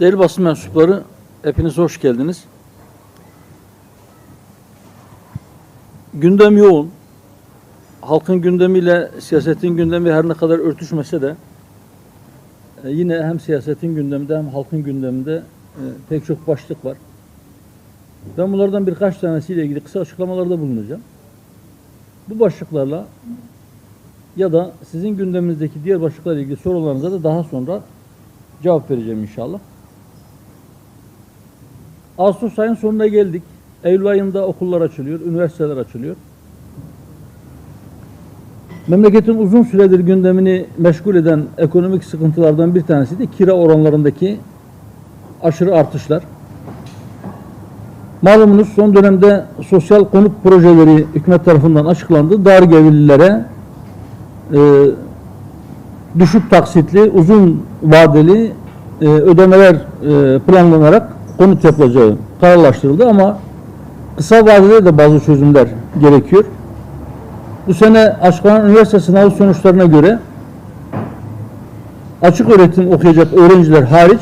Değerli basın mensupları, hepiniz hoş geldiniz. Gündem yoğun. Halkın gündemiyle siyasetin gündemi her ne kadar örtüşmese de yine hem siyasetin gündeminde hem halkın gündeminde pek çok başlık var. Ben bunlardan birkaç tanesiyle ilgili kısa açıklamalarda bulunacağım. Bu başlıklarla ya da sizin gündeminizdeki diğer başlıklarla ilgili sorularınıza da daha sonra cevap vereceğim inşallah. Ağustos ayının sonuna geldik. Eylül ayında okullar açılıyor, üniversiteler açılıyor. Memleketin uzun süredir gündemini meşgul eden ekonomik sıkıntılardan bir tanesi de kira oranlarındaki aşırı artışlar. Malumunuz son dönemde sosyal konut projeleri hükümet tarafından açıklandı. Dar gelirlilere düşük taksitli, uzun vadeli ödemeler planlanarak konut yapılacağı kararlaştırıldı ama kısa vadede de bazı çözümler gerekiyor. Bu sene açıklanan üniversite sınavı sonuçlarına göre açık öğretim okuyacak öğrenciler hariç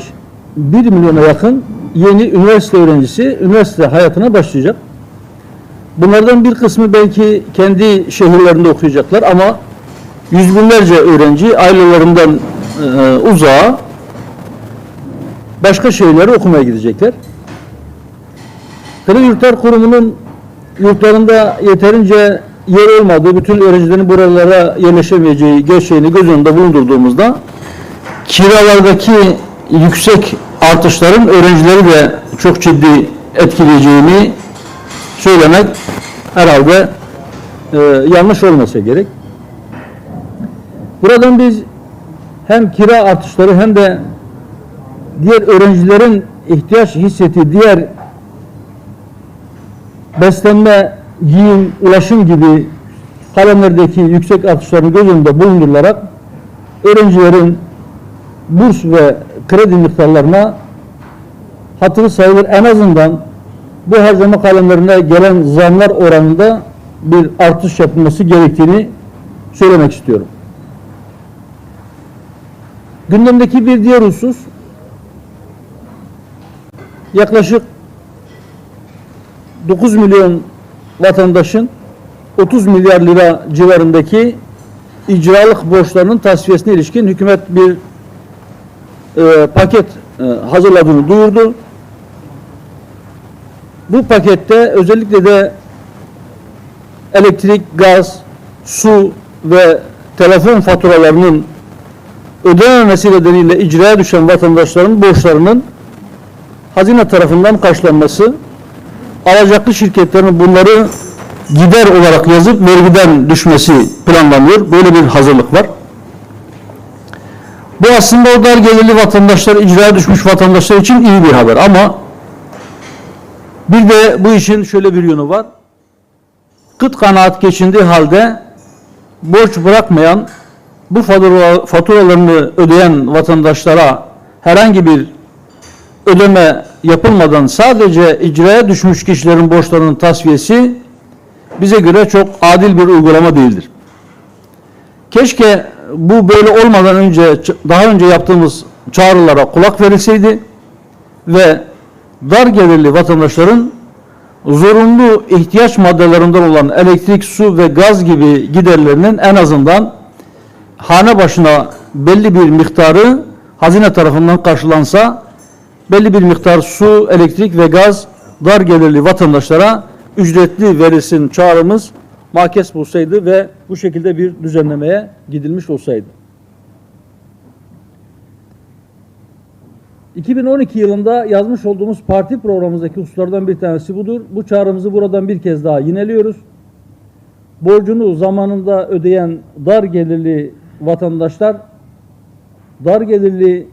1 milyona yakın yeni üniversite öğrencisi üniversite hayatına başlayacak. Bunlardan bir kısmı belki kendi şehirlerinde okuyacaklar ama yüz binlerce öğrenci ailelerinden uzağa başka şehirlere okumaya gidecekler. Kredi Yurtlar Kurumu'nun yurtlarında yeterince yer olmadığı, bütün öğrencilerin buralara yerleşemeyeceği gerçeğini göz önünde bulundurduğumuzda kiralardaki yüksek artışların öğrencileri de çok ciddi etkileyeceğini söylemek herhalde yanlış olmasa gerek. Buradan biz hem kira artışları hem de diğer öğrencilerin ihtiyaç hissettiği diğer beslenme, giyim, ulaşım gibi kalemlerdeki yüksek artışların göz önünde bulundurularak öğrencilerin burs ve kredi miktarlarına hatırı sayılır en azından bu harcama kalemlerine gelen zamlar oranında bir artış yapılması gerektiğini söylemek istiyorum. Gündemdeki bir diğer husus yaklaşık 9 milyon vatandaşın 30 milyar lira civarındaki icralık borçlarının tasfiyesine ilişkin hükümet bir paket hazırladığını duyurdu. Bu pakette özellikle de elektrik, gaz, su ve telefon faturalarının ödememesi nedeniyle icraya düşen vatandaşların borçlarının hazine tarafından karşılanması, alacaklı şirketlerin bunları gider olarak yazıp vergiden düşmesi planlanıyor. Böyle bir hazırlık var. Bu aslında o dar gelirli vatandaşlar, icraya düşmüş vatandaşlar için iyi bir haber ama bir de bu işin şöyle bir yönü var. Kıt kanaat geçindiği halde borç bırakmayan, bu faturalarını ödeyen vatandaşlara herhangi bir ödeme yapılmadan sadece icraya düşmüş kişilerin borçlarının tasfiyesi bize göre çok adil bir uygulama değildir. Keşke bu böyle olmadan önce, daha önce yaptığımız çağrılara kulak verilseydi ve dar gelirli vatandaşların zorunlu ihtiyaç maddelerinden olan elektrik, su ve gaz gibi giderlerinin en azından hane başına belli bir miktarı hazine tarafından karşılansa, belli bir miktar su, elektrik ve gaz dar gelirli vatandaşlara ücretli verilsin çağrımız makes bulsaydı ve bu şekilde bir düzenlemeye gidilmiş olsaydı. 2012 yılında yazmış olduğumuz parti programımızdaki hususlardan bir tanesi budur. Bu çağrımızı buradan bir kez daha yineliyoruz. Borcunu zamanında ödeyen dar gelirli vatandaşlar, dar gelirli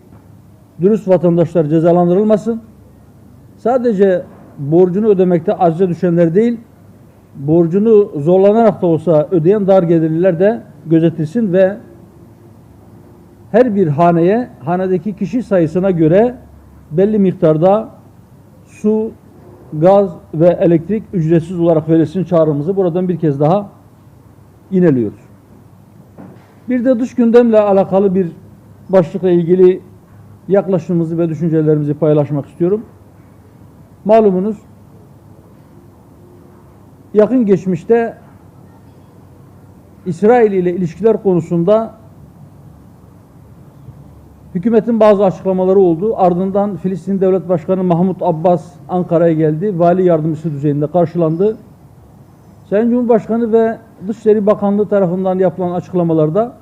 dürüst vatandaşlar cezalandırılmasın. Sadece borcunu ödemekte acize düşenler değil, borcunu zorlanarak da olsa ödeyen dar gelirliler de gözetilsin ve her bir haneye, hanedeki kişi sayısına göre belli miktarda su, gaz ve elektrik ücretsiz olarak verilsin çağrımızı buradan bir kez daha yineliyoruz. Bir de dış gündemle alakalı bir başlıkla ilgili yaklaşımımızı ve düşüncelerimizi paylaşmak istiyorum. Malumunuz yakın geçmişte İsrail ile ilişkiler konusunda hükümetin bazı açıklamaları oldu. Ardından Filistin Devlet Başkanı Mahmut Abbas Ankara'ya geldi. Vali yardımcısı düzeyinde karşılandı. Sayın Cumhurbaşkanı ve Dışişleri Bakanlığı tarafından yapılan açıklamalarda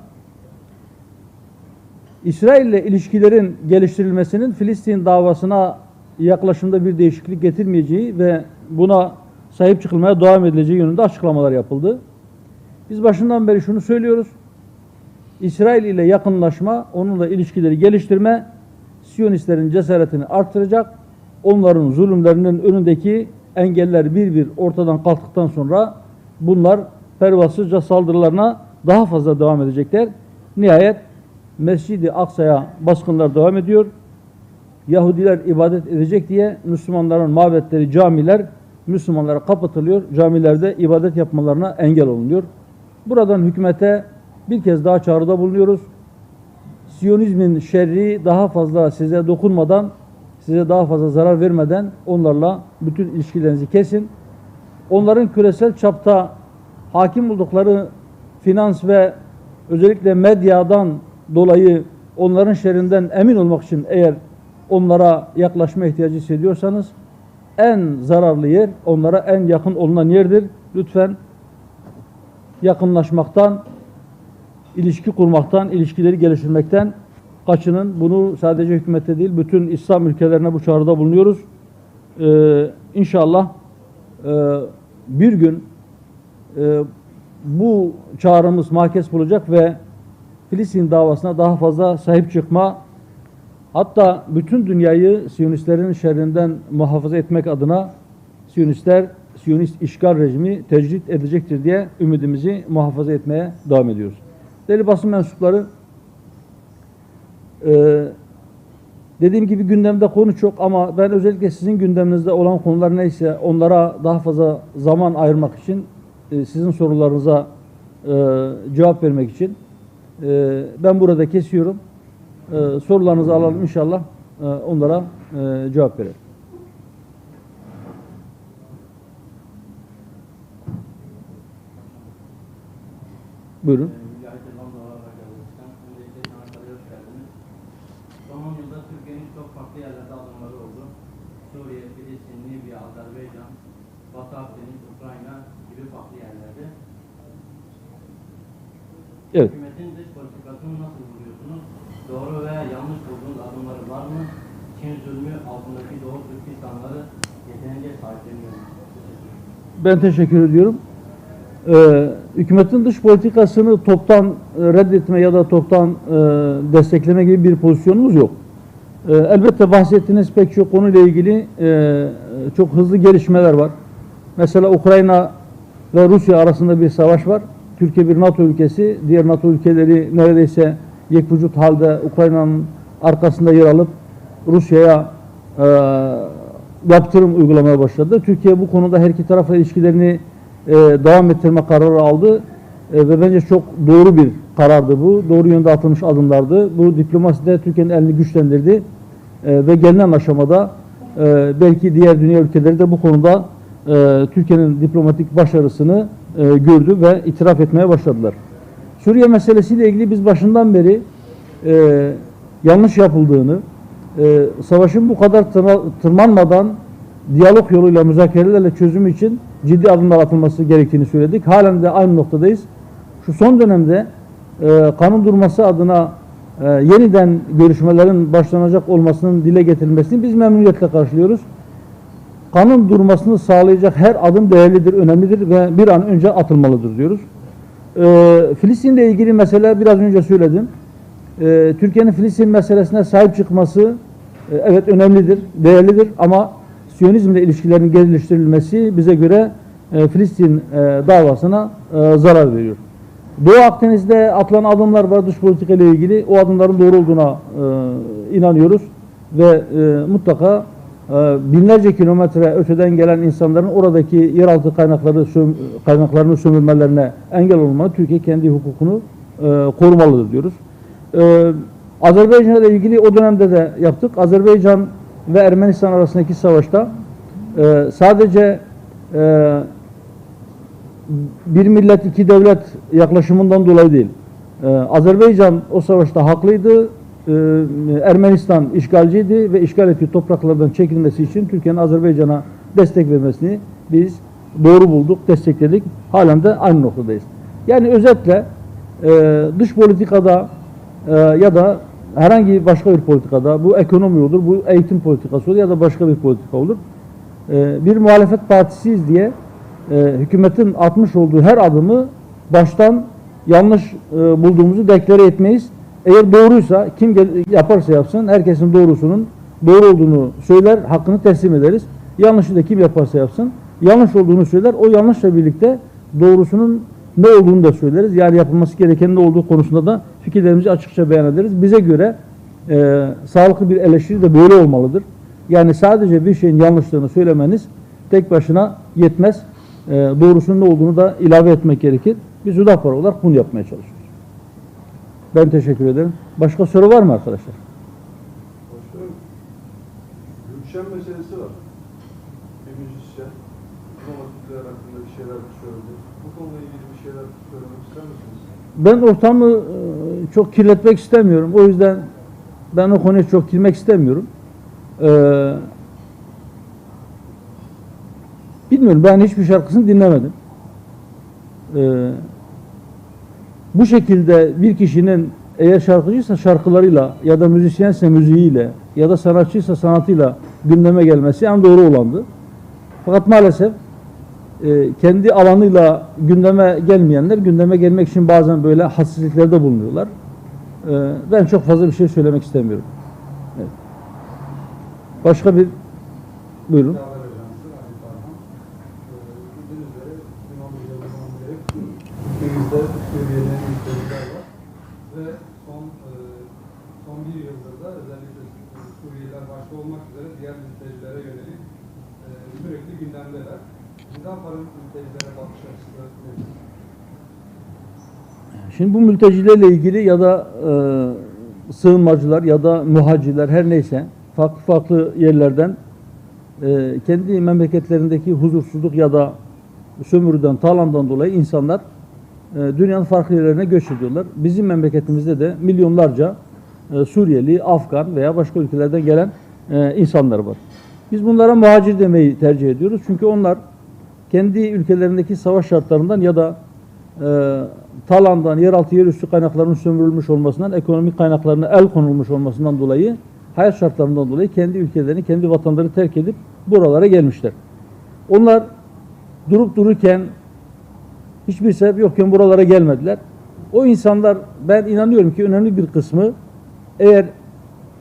İsrail ile ilişkilerin geliştirilmesinin Filistin davasına yaklaşımda bir değişiklik getirmeyeceği ve buna sahip çıkılmaya devam edileceği yönünde açıklamalar yapıldı. Biz başından beri şunu söylüyoruz. İsrail ile yakınlaşma, onunla ilişkileri geliştirme, Siyonistlerin cesaretini artıracak, onların zulümlerinin önündeki engeller bir bir ortadan kalktıktan sonra bunlar pervasızca saldırılarına daha fazla devam edecekler. Nihayet Mescid-i Aksa'ya baskınlar devam ediyor. Yahudiler ibadet edecek diye Müslümanların mabetleri, camiler Müslümanlara kapatılıyor. Camilerde ibadet yapmalarına engel olunuyor. Buradan hükümete bir kez daha çağrıda bulunuyoruz. Siyonizmin şerri daha fazla size dokunmadan, size daha fazla zarar vermeden onlarla bütün ilişkilerinizi kesin. Onların küresel çapta hakim oldukları finans ve özellikle medyadan dolayı onların şerrinden emin olmak için eğer onlara yaklaşma ihtiyacı hissediyorsanız en zararlı yer, onlara en yakın olunan yerdir. Lütfen yakınlaşmaktan, ilişki kurmaktan, ilişkileri geliştirmekten kaçının. Bunu sadece hükümete değil, bütün İslam ülkelerine bu çağrıda bulunuyoruz. İnşallah bir gün bu çağrımız makes bulacak ve Filistin davasına daha fazla sahip çıkma, hatta bütün dünyayı Siyonistlerin şerrinden muhafaza etmek adına Siyonist işgal rejimi tecrit edecektir diye ümidimizi muhafaza etmeye devam ediyoruz. Değerli basın mensupları, dediğim gibi gündemde konu çok ama ben özellikle sizin gündeminizde olan konular neyse onlara daha fazla zaman ayırmak için, sizin sorularınıza cevap vermek için ben burada kesiyorum. Sorularınızı alalım inşallah, onlara cevap verelim. Buyurun. Son 10 yılda Türkiye'nin çok farklı yerlerde adımları oldu. Suriye, Filistin, Libya, Azerbaycan, Batı Akdeniz, Ukrayna gibi farklı yerlerde. Evet. Hükümetin dış politikasını nasıl buluyorsunuz? Doğru veya yanlış bulduğunuz adımları var mı? Çin zulmü altındaki Doğu Türkistanları yeterince sahipleniyor mu? Ben teşekkür ediyorum. Hükümetin dış politikasını toptan reddetme ya da toptan destekleme gibi bir pozisyonumuz yok. Elbette bahsettiğiniz pek çok konuyla ilgili çok hızlı gelişmeler var. Mesela Ukrayna ve Rusya arasında bir savaş var. Türkiye bir NATO ülkesi, diğer NATO ülkeleri neredeyse yekvücut halde Ukrayna'nın arkasında yer alıp Rusya'ya yaptırım uygulamaya başladı. Türkiye bu konuda her iki tarafla ilişkilerini devam ettirme kararı aldı ve bence çok doğru bir karardı bu. Doğru yönde atılmış adımlardı. Bu diplomaside Türkiye'nin elini güçlendirdi ve gelinen aşamada belki diğer dünya ülkeleri de bu konuda Türkiye'nin diplomatik başarısını gördü ve itiraf etmeye başladılar. Suriye meselesiyle ilgili biz başından beri yanlış yapıldığını, savaşın bu kadar tırmanmadan diyalog yoluyla, müzakerelerle çözümü için ciddi adımlar atılması gerektiğini söyledik. Halen de aynı noktadayız. Şu son dönemde kanun durması adına yeniden görüşmelerin başlanacak olmasının dile getirilmesini biz memnuniyetle karşılıyoruz. Kanun durmasını sağlayacak her adım değerlidir, önemlidir ve bir an önce atılmalıdır diyoruz. Filistin'le ilgili mesele biraz önce söyledim. Türkiye'nin Filistin meselesine sahip çıkması evet önemlidir, değerlidir ama Siyonizmle ilişkilerin geliştirilmesi bize göre Filistin davasına zarar veriyor. Doğu Akdeniz'de atılan adımlar var dış politika ile ilgili. O adımların doğru olduğuna inanıyoruz ve mutlaka binlerce kilometre öteden gelen insanların oradaki yeraltı kaynaklarını sömürmelerine engel olmalı. Türkiye kendi hukukunu korumalıdır diyoruz. Azerbaycan'la ilgili o dönemde de yaptık. Azerbaycan ve Ermenistan arasındaki savaşta sadece bir millet iki devlet yaklaşımından dolayı değil. Azerbaycan o savaşta haklıydı. Ermenistan işgalciydi ve işgal ettiği topraklardan çekilmesi için Türkiye'nin Azerbaycan'a destek vermesini biz doğru bulduk, destekledik. Halen de aynı noktadayız. Yani özetle dış politikada ya da herhangi başka bir politikada, bu ekonomi olur, bu eğitim politikası olur ya da başka bir politika olur. Bir muhalefet partisiyiz diye hükümetin atmış olduğu her adımı baştan yanlış bulduğumuzu deklare etmeyiz. Eğer doğruysa kim yaparsa yapsın herkesin doğrusunun doğru olduğunu söyler, hakkını teslim ederiz. Yanlışı da kim yaparsa yapsın yanlış olduğunu söyler. O yanlışla birlikte doğrusunun ne olduğunu da söyleriz. Yani yapılması gereken ne olduğu konusunda da fikirlerimizi açıkça beyan ederiz. Bize göre sağlıklı bir eleştiri de böyle olmalıdır. Yani sadece bir şeyin yanlışlığını söylemeniz tek başına yetmez. Doğrusunun ne olduğunu da ilave etmek gerekir. Biz Hüdapar olarak bunu yapmaya çalışıyoruz. Ben teşekkür ederim. Başka soru var mı arkadaşlar? Başkanım, Gülşen meselesi var. Bir müzisyen, romantikler hakkında bir şeyler söyledi. Bu konuyla ilgili bir şeyler söylemek ister misiniz? Ben ortamı çok kirletmek istemiyorum. O yüzden ben o konuya çok girmek istemiyorum. Bilmiyorum, ben hiçbir şarkısını dinlemedim. Bu şekilde bir kişinin eğer şarkıcıysa şarkılarıyla ya da müzisyense müziğiyle ya da sanatçıysa sanatıyla gündeme gelmesi en doğru olandı. Fakat maalesef kendi alanıyla gündeme gelmeyenler gündeme gelmek için bazen böyle hassasiyetlarda bulunuyorlar. Ben çok fazla bir şey söylemek istemiyorum. Evet. Başka bir buyurun. Ülkemizde Suriyeli mülteciler var ve son bir yıldır da özellikle Suriyeliler başta olmak üzere diğer mültecilere yönelik sürekli gündemdeler. Hüdapar'ın mültecilere bakış açısı nedir? Şimdi bu mültecilerle ilgili ya da sığınmacılar ya da muhacirler her neyse farklı yerlerden kendi memleketlerindeki huzursuzluk ya da sömürüden, talandan dolayı insanlar dünyanın farklı yerlerine göç ediyorlar. Bizim memleketimizde de milyonlarca Suriyeli, Afgan veya başka ülkelerden gelen insanlar var. Biz bunlara muhacir demeyi tercih ediyoruz. Çünkü onlar kendi ülkelerindeki savaş şartlarından ya da talandan, yeraltı, yerüstü kaynaklarının sömürülmüş olmasından, ekonomik kaynaklarına el konulmuş olmasından dolayı, hayat şartlarından dolayı kendi ülkelerini, kendi vatanlarını terk edip buralara gelmişler. Onlar durup dururken hiçbir sebep yokken buralara gelmediler. O insanlar, ben inanıyorum ki önemli bir kısmı eğer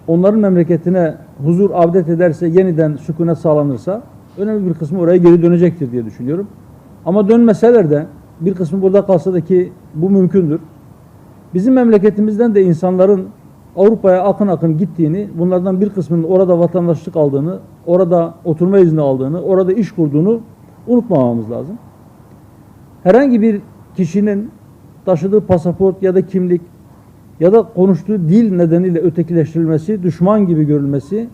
onların memleketine huzur avdet ederse, yeniden sükunet sağlanırsa önemli bir kısmı oraya geri dönecektir diye düşünüyorum. Ama dönmeseler de bir kısmı burada kalsa da ki bu mümkündür. Bizim memleketimizden de insanların Avrupa'ya akın akın gittiğini, bunlardan bir kısmının orada vatandaşlık aldığını, orada oturma izni aldığını, orada iş kurduğunu unutmamamız lazım. Herhangi bir kişinin taşıdığı pasaport ya da kimlik ya da konuştuğu dil nedeniyle ötekileştirilmesi, düşman gibi görülmesi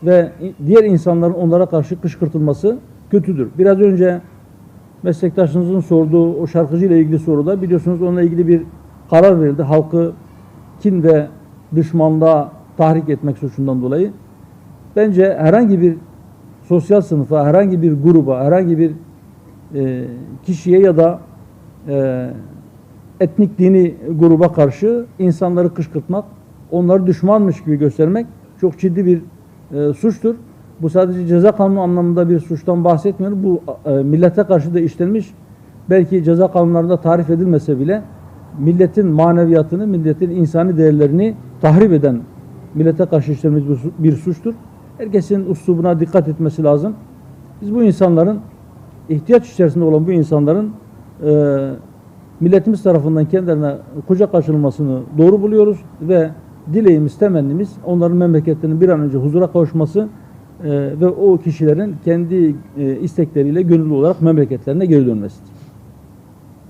ve diğer insanların onlara karşı kışkırtılması kötüdür. Biraz önce meslektaşınızın sorduğu o şarkıcıyla ilgili soruda biliyorsunuz onunla ilgili bir karar verildi. Halkı kin ve düşmanlığa tahrik etmek suçundan dolayı. Bence herhangi bir sosyal sınıfa, herhangi bir gruba, herhangi bir kişiye ya da etnik dini gruba karşı insanları kışkırtmak, onları düşmanmış gibi göstermek çok ciddi bir suçtur. Bu sadece ceza kanunu anlamında bir suçtan bahsetmiyorum. Bu millete karşı da işlenmiş, belki ceza kanunlarında tarif edilmese bile milletin maneviyatını, milletin insani değerlerini tahrip eden millete karşı işlenmiş bir suçtur. Herkesin üslubuna dikkat etmesi lazım. Biz bu insanların, ihtiyaç içerisinde olan bu insanların milletimiz tarafından kendilerine kucak açılmasını doğru buluyoruz ve dileğimiz, temennimiz onların memleketlerinin bir an önce huzura kavuşması ve o kişilerin kendi istekleriyle gönüllü olarak memleketlerine geri dönmesidir.